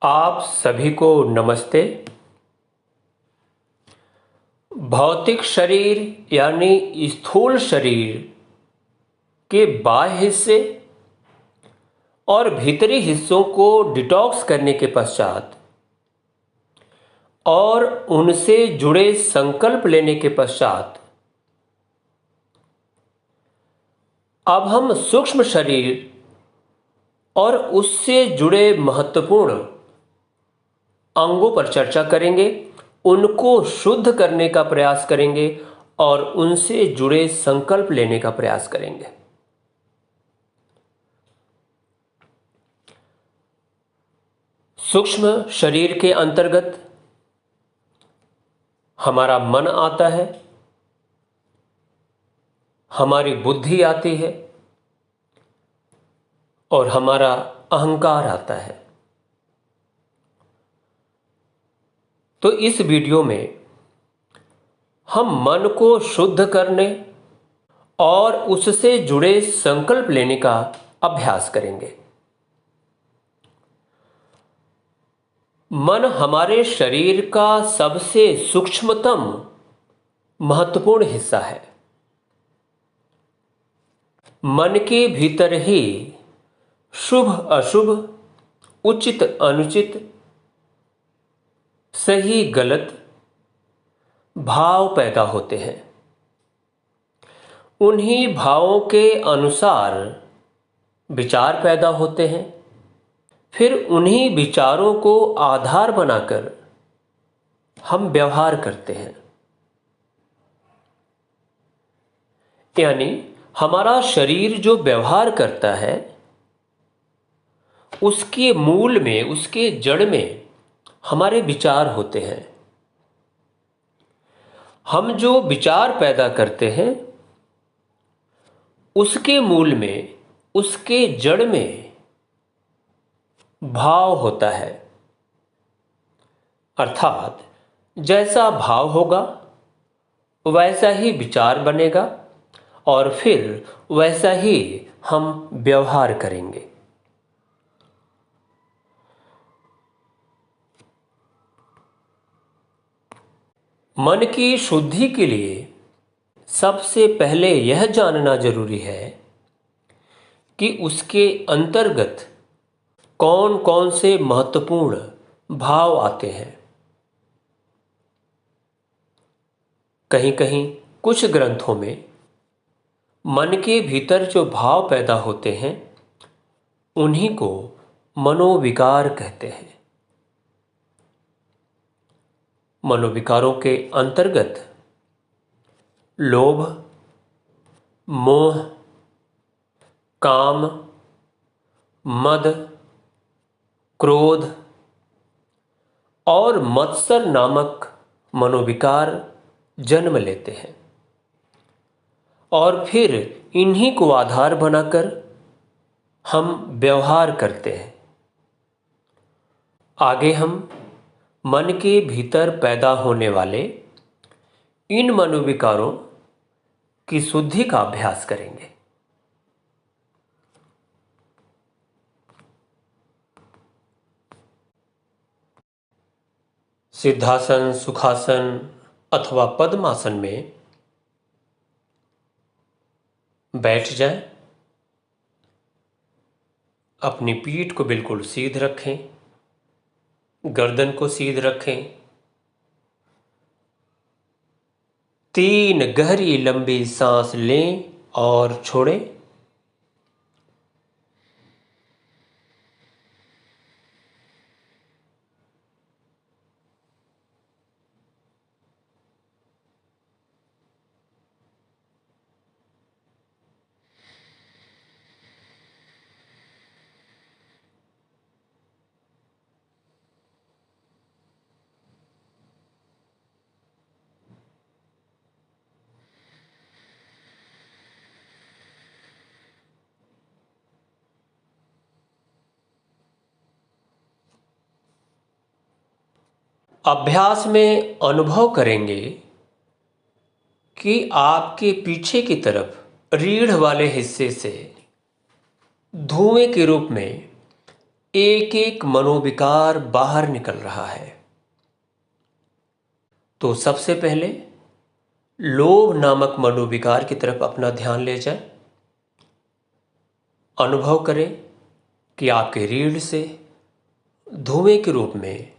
आप सभी को नमस्ते। भौतिक शरीर यानी स्थूल शरीर के बाह्य हिस्से और भीतरी हिस्सों को डिटॉक्स करने के पश्चात और उनसे जुड़े संकल्प लेने के पश्चात अब हम सूक्ष्म शरीर और उससे जुड़े महत्वपूर्ण अंगों पर चर्चा करेंगे, उनको शुद्ध करने का प्रयास करेंगे और उनसे जुड़े संकल्प लेने का प्रयास करेंगे। सूक्ष्म शरीर के अंतर्गत हमारा मन आता है, हमारी बुद्धि आती है और हमारा अहंकार आता है। तो इस वीडियो में हम मन को शुद्ध करने और उससे जुड़े संकल्प लेने का अभ्यास करेंगे। मन हमारे शरीर का सबसे सूक्ष्मतम महत्वपूर्ण हिस्सा है। मन के भीतर ही शुभ अशुभ, उचित अनुचित, सही गलत भाव पैदा होते हैं। उन्हीं भावों के अनुसार विचार पैदा होते हैं। फिर उन्हीं विचारों को आधार बनाकर हम व्यवहार करते हैं। यानी हमारा शरीर जो व्यवहार करता है उसके मूल में, उसके जड़ में हमारे विचार होते हैं। हम जो विचार पैदा करते हैं उसके मूल में, उसके जड़ में भाव होता है। अर्थात जैसा भाव होगा वैसा ही विचार बनेगा और फिर वैसा ही हम व्यवहार करेंगे। मन की शुद्धि के लिए सबसे पहले यह जानना जरूरी है कि उसके अंतर्गत कौन कौन से महत्वपूर्ण भाव आते हैं। कहीं कहीं कुछ ग्रंथों में मन के भीतर जो भाव पैदा होते हैं उन्हीं को मनोविकार कहते हैं। मनोविकारों के अंतर्गत लोभ, मोह, काम, मद, क्रोध और मत्सर नामक मनोविकार जन्म लेते हैं और फिर इन्हीं को आधार बनाकर हम व्यवहार करते हैं। आगे हम मन के भीतर पैदा होने वाले इन मनोविकारों की शुद्धि का अभ्यास करेंगे। सिद्धासन, सुखासन अथवा पद्मासन में बैठ जाएं। अपनी पीठ को बिल्कुल सीध रखें, गर्दन को सीध रखें। 3 गहरी लंबी सांस लें और छोड़ें। अभ्यास में अनुभव करेंगे कि आपके पीछे की तरफ रीढ़ वाले हिस्से से धुएं के रूप में एक एक मनोविकार बाहर निकल रहा है। तो सबसे पहले लोभ नामक मनोविकार की तरफ अपना ध्यान ले जाए। अनुभव करें कि आपके रीढ़ से धुएं के रूप में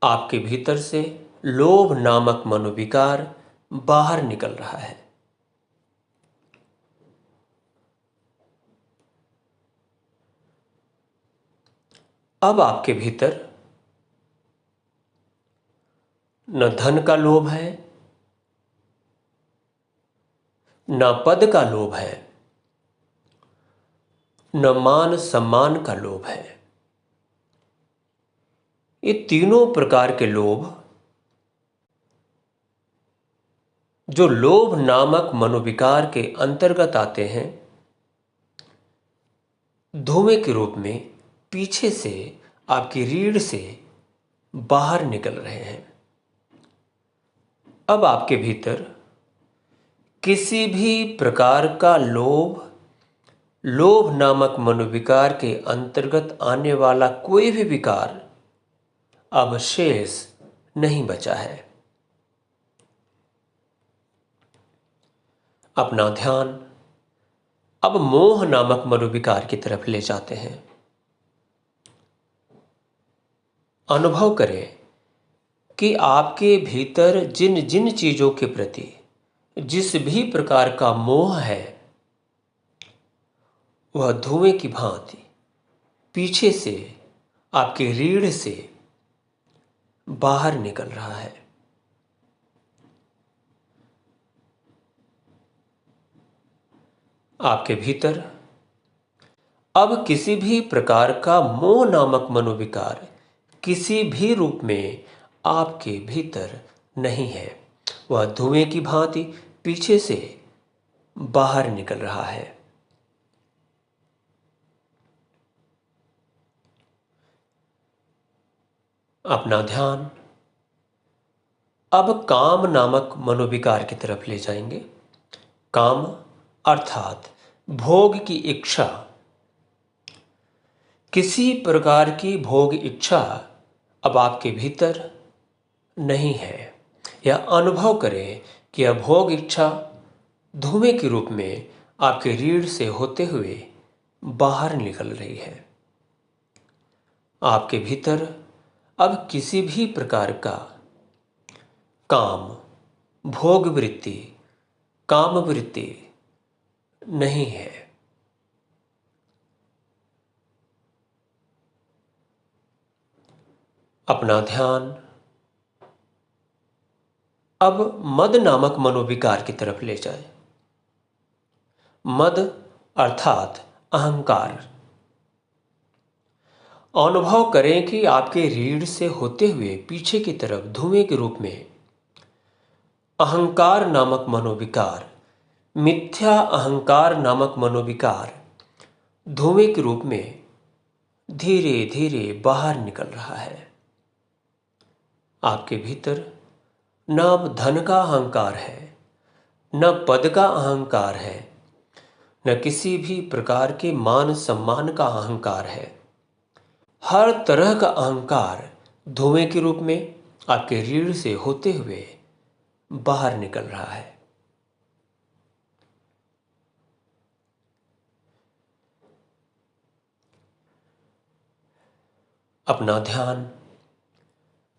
आपके भीतर से लोभ नामक मनोविकार बाहर निकल रहा है। अब आपके भीतर न धन का लोभ है, न पद का लोभ है, न मान सम्मान का लोभ है। ये तीनों प्रकार के लोभ जो लोभ नामक मनोविकार के अंतर्गत आते हैं, धुएं के रूप में पीछे से आपकी रीढ़ से बाहर निकल रहे हैं। अब आपके भीतर किसी भी प्रकार का लोभ नामक मनोविकार के अंतर्गत आने वाला कोई भी विकार अब शेष नहीं बचा है। अपना ध्यान अब मोह नामक मनोविकार की तरफ ले जाते हैं। अनुभव करें कि आपके भीतर जिन जिन चीजों के प्रति जिस भी प्रकार का मोह है, वह धुएं की भांति पीछे से आपके रीढ़ से बाहर निकल रहा है। आपके भीतर अब किसी भी प्रकार का मोह नामक मनोविकार किसी भी रूप में आपके भीतर नहीं है। वह धुएं की भांति पीछे से बाहर निकल रहा है। अपना ध्यान अब काम नामक मनोविकार की तरफ ले जाएंगे। काम अर्थात भोग की इच्छा। किसी प्रकार की भोग इच्छा अब आपके भीतर नहीं है। या अनुभव करें कि यह भोग इच्छा धुएं के रूप में आपके रीढ़ से होते हुए बाहर निकल रही है। आपके भीतर अब किसी भी प्रकार का काम, भोग वृत्ति, काम वृत्ति नहीं है। अपना ध्यान अब मद नामक मनोविकार की तरफ ले जाए। मद अर्थात अहंकार। अनुभव करें कि आपके रीढ़ से होते हुए पीछे की तरफ धुएं के रूप में अहंकार नामक मनोविकार, मिथ्या अहंकार नामक मनोविकार धुएं के रूप में धीरे धीरे बाहर निकल रहा है। आपके भीतर न अब धन का अहंकार है, न पद का अहंकार है, न किसी भी प्रकार के मान सम्मान का अहंकार है। हर तरह का अहंकार धुएं के रूप में आपके रीढ़ से होते हुए बाहर निकल रहा है। अपना ध्यान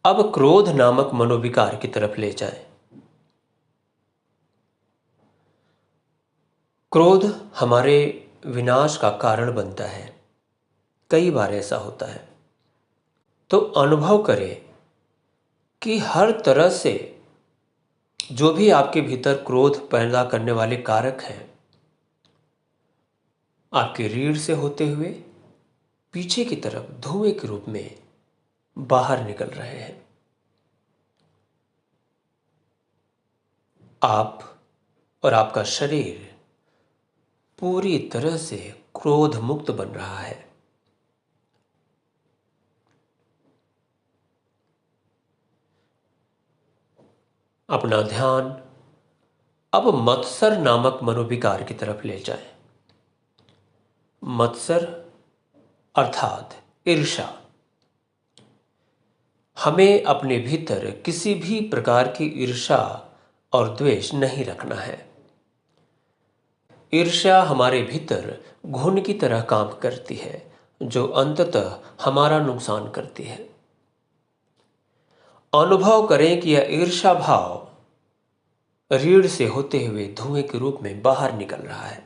अब क्रोध नामक मनोविकार की तरफ ले जाएं। क्रोध हमारे विनाश का कारण बनता है। कई बार ऐसा होता है। तो अनुभव करें कि हर तरह से जो भी आपके भीतर क्रोध पैदा करने वाले कारक हैं, आपके रीढ़ से होते हुए पीछे की तरफ धुएं के रूप में बाहर निकल रहे हैं। आप और आपका शरीर पूरी तरह से क्रोध मुक्त बन रहा है। अपना ध्यान अब मत्सर नामक मनोविकार की तरफ ले जाएं। मत्सर अर्थात ईर्ष्या। हमें अपने भीतर किसी भी प्रकार की ईर्ष्या और द्वेष नहीं रखना है। ईर्ष्या हमारे भीतर घुन की तरह काम करती है, जो अंततः हमारा नुकसान करती है। अनुभव करें कि यह ईर्ष्या भाव रीढ़ से होते हुए धुएं के रूप में बाहर निकल रहा है।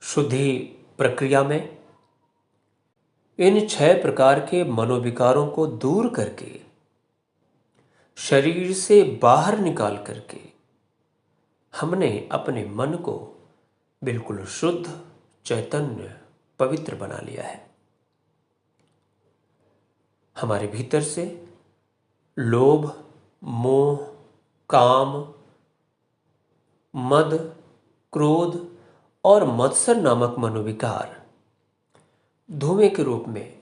शुद्धि प्रक्रिया में इन 6 प्रकार के मनोविकारों को दूर करके, शरीर से बाहर निकाल करके, हमने अपने मन को बिल्कुल शुद्ध, चैतन्य, पवित्र बना लिया है। हमारे भीतर से लोभ, मोह, काम, मद, क्रोध और मत्सर नामक मनोविकार धुएं के रूप में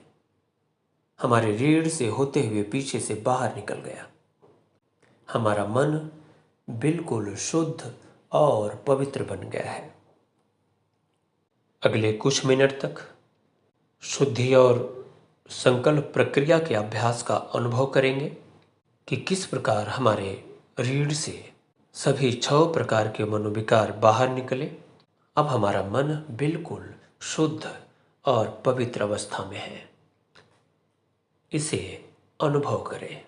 हमारे रीढ़ से होते हुए पीछे से बाहर निकल गया। हमारा मन बिल्कुल शुद्ध और पवित्र बन गया है। अगले कुछ मिनट तक शुद्धि और संकल्प प्रक्रिया के अभ्यास का अनुभव करेंगे कि किस प्रकार हमारे रीढ़ से सभी 6 प्रकार के मनोविकार बाहर निकले। अब हमारा मन बिल्कुल शुद्ध और पवित्र अवस्था में है। इसे अनुभव करें।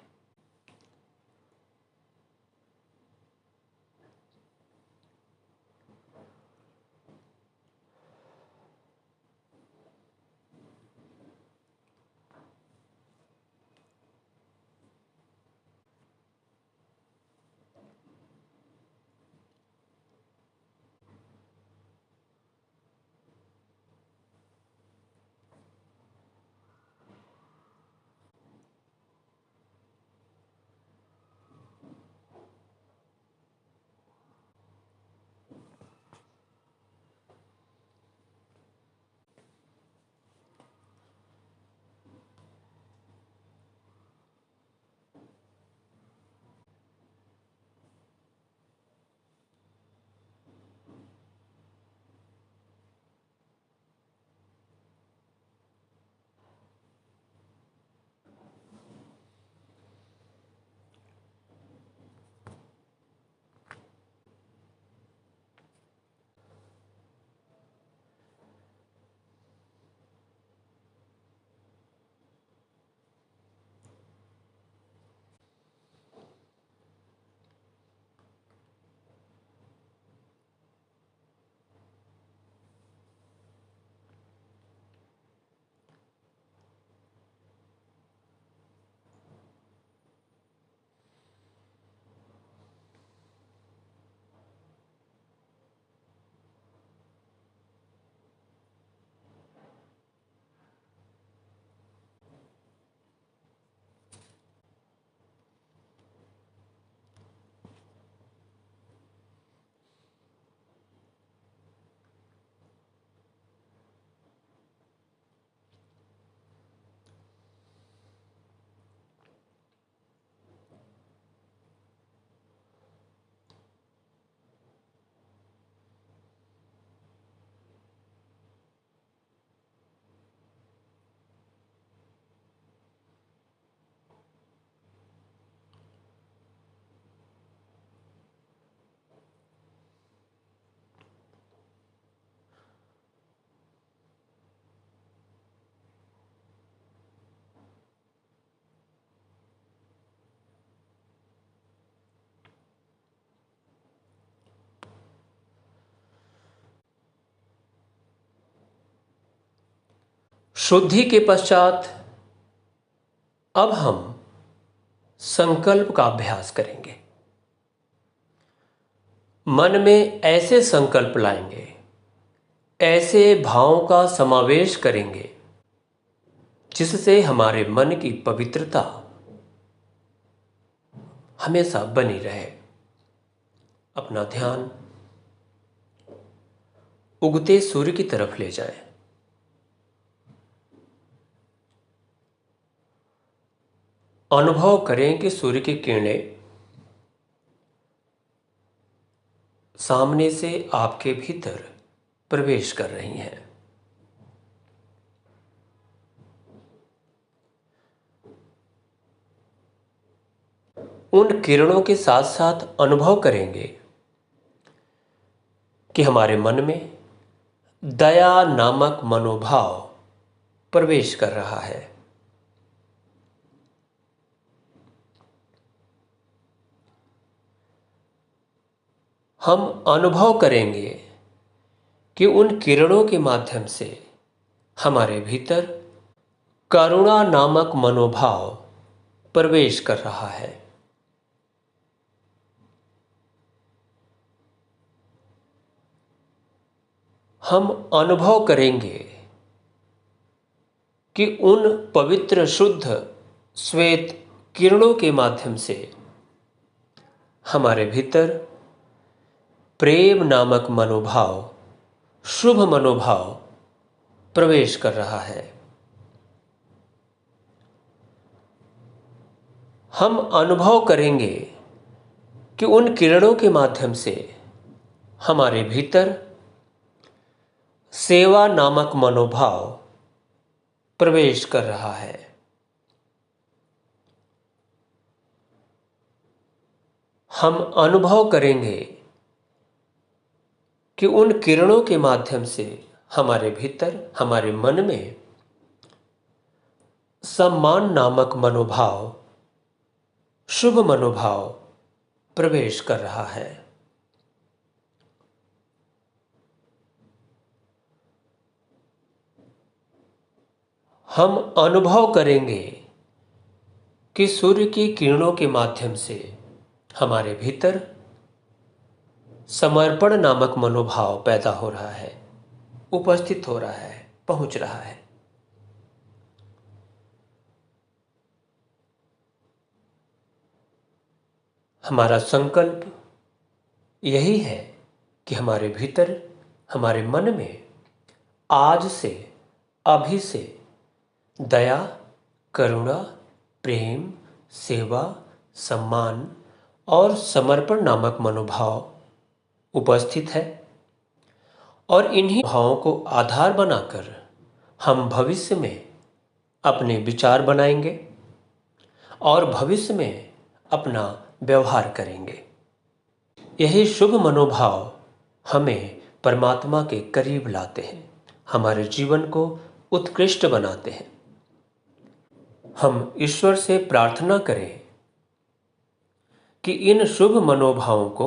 शुद्धि के पश्चात अब हम संकल्प का अभ्यास करेंगे। मन में ऐसे संकल्प लाएंगे, ऐसे भावों का समावेश करेंगे जिससे हमारे मन की पवित्रता हमेशा बनी रहे। अपना ध्यान उगते सूर्य की तरफ ले जाएं। अनुभव करें कि सूर्य की किरणें सामने से आपके भीतर प्रवेश कर रही हैं। उन किरणों के साथ साथ अनुभव करेंगे कि हमारे मन में दया नामक मनोभाव प्रवेश कर रहा है। हम अनुभव करेंगे कि उन किरणों के माध्यम से हमारे भीतर करुणा नामक मनोभाव प्रवेश कर रहा है। हम अनुभव करेंगे कि उन पवित्र शुद्ध श्वेत किरणों के माध्यम से हमारे भीतर प्रेम नामक मनोभाव, शुभ मनोभाव प्रवेश कर रहा है। हम अनुभव करेंगे कि उन किरणों के माध्यम से हमारे भीतर सेवा नामक मनोभाव प्रवेश कर रहा है। हम अनुभव करेंगे कि उन किरणों के माध्यम से हमारे भीतर, हमारे मन में सम्मान नामक मनोभाव, शुभ मनोभाव प्रवेश कर रहा है। हम अनुभव करेंगे कि सूर्य की किरणों के माध्यम से हमारे भीतर समर्पण नामक मनोभाव पैदा हो रहा है, उपस्थित हो रहा है, पहुंच रहा है। हमारा संकल्प यही है कि हमारे भीतर, हमारे मन में आज से, अभी से दया, करुणा, प्रेम, सेवा, सम्मान और समर्पण नामक मनोभाव उपस्थित है। और इन्हीं भावों को आधार बनाकर हम भविष्य में अपने विचार बनाएंगे और भविष्य में अपना व्यवहार करेंगे। यही शुभ मनोभाव हमें परमात्मा के करीब लाते हैं, हमारे जीवन को उत्कृष्ट बनाते हैं। हम ईश्वर से प्रार्थना करें कि इन शुभ मनोभावों को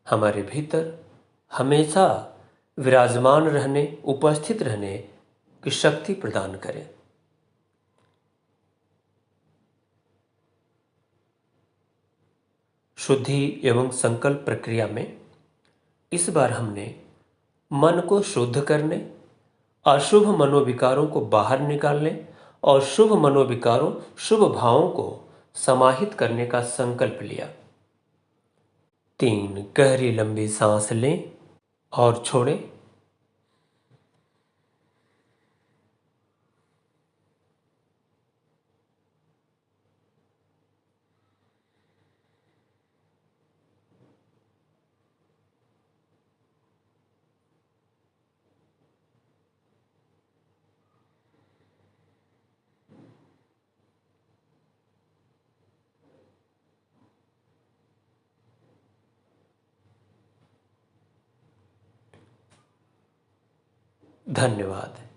हमारे भीतर हमेशा विराजमान रहने, उपस्थित रहने की शक्ति प्रदान करें। शुद्धि एवं संकल्प प्रक्रिया में इस बार हमने मन को शुद्ध करने, अशुभ मनोविकारों को बाहर निकालने और शुभ मनोविकारों, शुभ भावों को समाहित करने का संकल्प लिया। 3 गहरी लंबी सांस लें और छोड़ें। धन्यवाद।